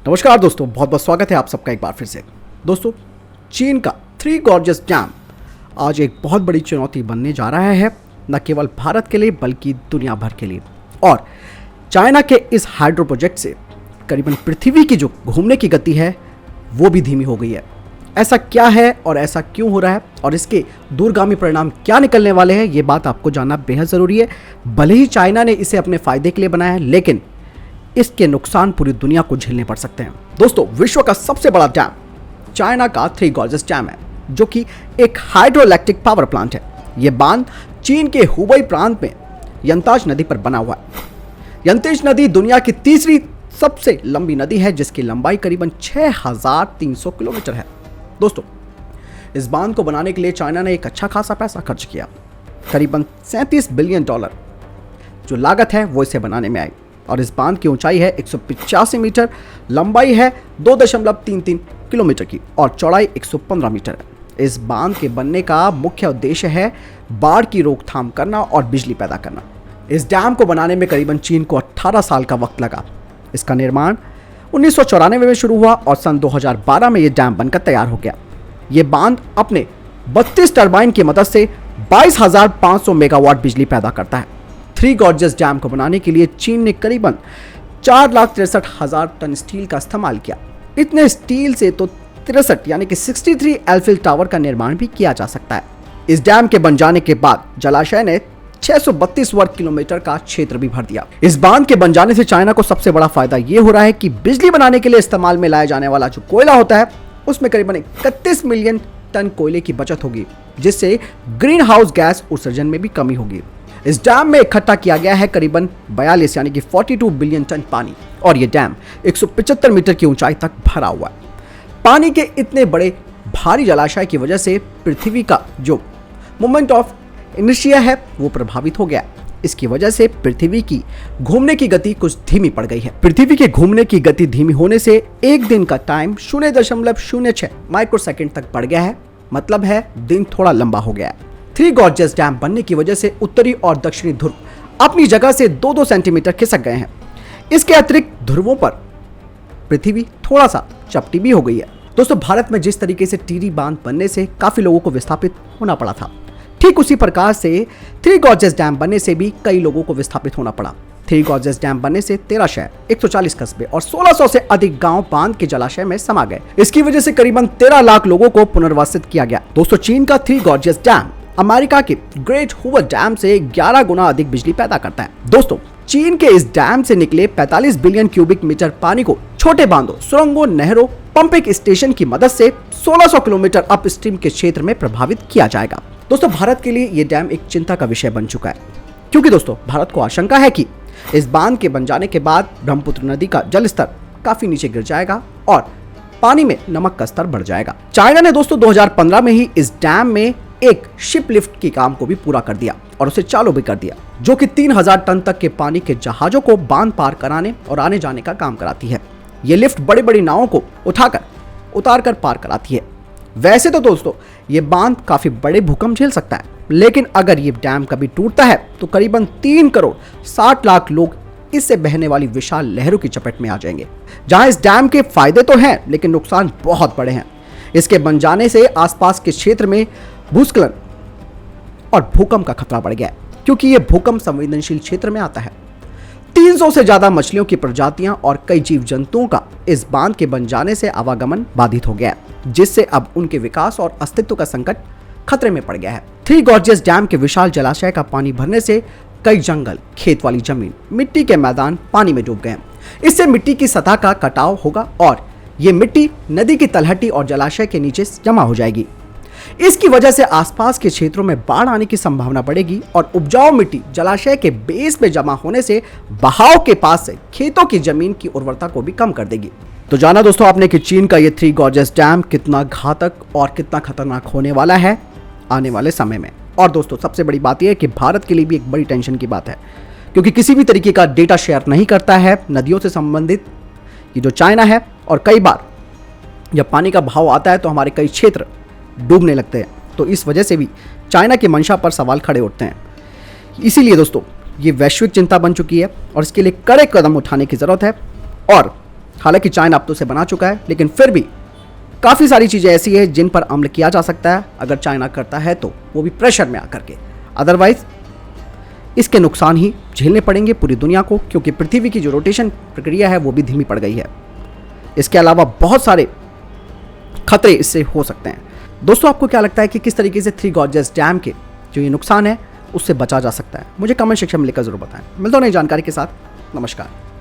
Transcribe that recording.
नमस्कार दोस्तों, बहुत बहुत स्वागत है आप सबका एक बार फिर से। दोस्तों, चीन का थ्री गॉर्जियस डैम आज एक बहुत बड़ी चुनौती बनने जा रहा है, न केवल भारत के लिए बल्कि दुनिया भर के लिए। और चाइना के इस हाइड्रो प्रोजेक्ट से करीबन पृथ्वी की जो घूमने की गति है वो भी धीमी हो गई है। ऐसा क्या है और ऐसा क्यों हो रहा है और इसके दूरगामी परिणाम क्या निकलने वाले हैं, ये बात आपको जानना बेहद ज़रूरी है। भले ही चाइना ने इसे अपने फ़ायदे के लिए बनाया है, लेकिन इसके नुकसान पूरी दुनिया को झेलने पड़ सकते हैं। दोस्तों, विश्व का सबसे बड़ा डैम चाइना का थ्री गॉर्जियस डैम है, जो कि एक हाइड्रोइलेक्ट्रिक पावर प्लांट है। यह बांध चीन के हुबई प्रांत में यंताज नदी पर बना हुआ है। यंताज नदी दुनिया की तीसरी सबसे लंबी नदी है, जिसकी लंबाई करीबन 6300 किलोमीटर है। दोस्तों, इस बांध को बनाने के लिए चाइना ने एक अच्छा खासा पैसा खर्च किया। करीबन $37 बिलियन जो लागत है वो इसे बनाने में आई। और इस बांध की ऊंचाई है 185 मीटर, लंबाई है 2.33 किलोमीटर की और चौड़ाई 115 मीटर है। इस बांध के बनने का मुख्य उद्देश्य है बाढ़ की रोकथाम करना और बिजली पैदा करना। इस डैम को बनाने में करीबन चीन को 18 साल का वक्त लगा। इसका निर्माण 1994 में शुरू हुआ और सन 2012 में यह डैम बनकर तैयार हो गया। ये बांध अपने 32 टरबाइन की मदद से 22,500 मेगावाट बिजली पैदा करता है। थ्री गॉर्जियस डैम को बनाने के लिए चीन ने करीबन 4,63,000 टन स्टील का इस्तेमाल किया। इतने स्टील से तो 63 यानी कि 63 एल्फिल टावर का निर्माण भी किया जा सकता है। इस डैम के बन जाने के बाद जलाशय ने 632 वर्ग किलोमीटर का क्षेत्र भी भर दिया। इस बांध के बन जाने से चाइना को सबसे बड़ा फायदा यह हो रहा है कि बिजली बनाने के लिए इस्तेमाल में लाया जाने वाला जो कोयला होता है उसमें करीबन 31 मिलियन टन कोयले की बचत होगी, जिससे ग्रीन हाउस गैस उत्सर्जन में भी कमी होगी। इस डैम में इकट्ठा किया गया है करीबन 42 यानी कि 42 बिलियन टन पानी और यह डैम 175 मीटर की ऊंचाई तक भरा हुआ है। पानी के इतने बड़े भारी जलाशय की वजह से पृथ्वी का जो मोमेंट ऑफ इनर्शिया है वो प्रभावित हो गया। इसकी वजह से पृथ्वी की घूमने की गति कुछ धीमी पड़ गई है। पृथ्वी के घूमने की गति धीमी होने से एक दिन का टाइम 0.06 माइक्रोसेकंड तक बढ़ गया है। मतलब है दिन थोड़ा लंबा हो गया है। थ्री गॉर्जियस डैम बनने की वजह से उत्तरी और दक्षिणी ध्रुव अपनी जगह से 2-2 सेंटीमीटर खिसक गए हैं। इसके अतिरिक्त ध्रुवों पर पृथ्वी थोड़ा सा चपटी भी हो गई है। दोस्तों, भारत में जिस तरीके से टीरी बांध बनने से काफी लोगों को विस्थापित होना पड़ा था, ठीक उसी प्रकार से थ्री गॉर्जियस डैम बनने से भी कई लोगों को विस्थापित होना पड़ा। थ्री गॉर्जियस डैम बनने से 13 शहर, 140 कस्बे और 1600 से अधिक गांव बांध के जलाशय में समा गए। इसकी वजह से करीबन 13 लाख लोगों को पुनर्वासित किया गया। दोस्तों, चीन का थ्री गॉर्जियस डैम अमेरिका के ग्रेट हूवर डैम से 11 गुना अधिक बिजली पैदा करता है। दोस्तों, चीन के इस डैम से निकले 45 बिलियन क्यूबिक मीटर पानी को छोटे बांधों, सुरंगों, नहरों, पंपिंग स्टेशन की मदद से 1600 किलोमीटर अपस्ट्रीम के क्षेत्र में प्रभावित किया जाएगा। दोस्तों, भारत के लिए यह डैम एक चिंता का विषय बन चुका है, क्योंकि दोस्तों भारत को आशंका है कि इस बांध के बन जाने के बाद ब्रह्मपुत्र नदी का जल स्तर काफी नीचे गिर जाएगा और पानी में नमक का स्तर बढ़ जाएगा। चाइना ने दोस्तों 2015 में ही इस डैम में एक शिप लिफ्ट के काम को भी पूरा कर दिया और उसे चालू भी कर दिया, जो कि 3000 टन तक के पानी के जहाजों को बांध पार कराने और आने जाने का काम कराती है। ये लिफ्ट बड़ी बड़ी नावों को उतार कर पार कराती है। वैसे तो दोस्तों ये बांध काफी बड़े भूकंप झेल सकता है, लेकिन अगर ये डैम कभी टूटता है तो करीबन 3 करोड़ 60 लाख लोग इससे बहने वाली विशाल लहरों की चपेट में आ जाएंगे। जहां इस डैम के फायदे तो हैं, लेकिन नुकसान बहुत बड़े हैं। इसके बन जाने से आसपास के क्षेत्र में भूस्खलन और भूकंप का खतरा बढ़ गया है, क्योंकि यह भूकंप संवेदनशील क्षेत्र में आता है। 300 से ज्यादा मछलियों की प्रजातियां और कई जीव जंतुओं का इस बांध के बन जाने से आवागमन बाधित हो गया है, जिससे अब उनके विकास और अस्तित्व का संकट खतरे में पड़ गया है। थ्री गॉर्जियस डैम के विशाल जलाशय का पानी भरने से कई जंगल, खेत वाली जमीन, मिट्टी के मैदान पानी में डूब गए। इससे मिट्टी की सतह का कटाव होगा और ये मिट्टी नदी की तलहटी और जलाशय के नीचे जमा हो जाएगी। इसकी वजह से आसपास के क्षेत्रों में बाढ़ आने की संभावना बढ़ेगी और उपजाऊ मिट्टी जलाशय के बेस में जमा होने से बहाव के पास से खेतों की जमीन की उर्वरता को भी कम कर देगी। तो जाना दोस्तों आपने कि चीन का ये थ्री गॉर्जियस डैम कितना घातक और कितना खतरनाक होने वाला है आने वाले समय में। और दोस्तों सबसे बड़ी बात यह है कि भारत के लिए भी एक बड़ी टेंशन की बात है, क्योंकि किसी भी तरीके का डेटा शेयर नहीं करता है नदियों से संबंधित ये जो चाइना है, और कई बार जब पानी का बहाव आता है तो हमारे कई क्षेत्र डूबने लगते हैं। तो इस वजह से भी चाइना की मंशा पर सवाल खड़े उठते हैं। इसीलिए दोस्तों ये वैश्विक चिंता बन चुकी है और इसके लिए कड़े कदम उठाने की ज़रूरत है। और हालांकि चाइना अब तो उसे बना चुका है, लेकिन फिर भी काफ़ी सारी चीज़ें ऐसी है जिन पर अमल किया जा सकता है अगर चाइना करता है तो, वो भी प्रेशर में आकर के। अदरवाइज इसके नुकसान ही झेलने पड़ेंगे पूरी दुनिया को, क्योंकि पृथ्वी की जो रोटेशन प्रक्रिया है वो भी धीमी पड़ गई है। इसके अलावा बहुत सारे खतरे इससे हो सकते हैं। दोस्तों, आपको क्या लगता है कि किस तरीके से थ्री गॉर्जियस डैम के जो ये नुकसान है उससे बचा जा सकता है? मुझे कमेंट सेक्शन में लिखकर जरूर बताएं। मिलता हूं नई जानकारी के साथ। नमस्कार।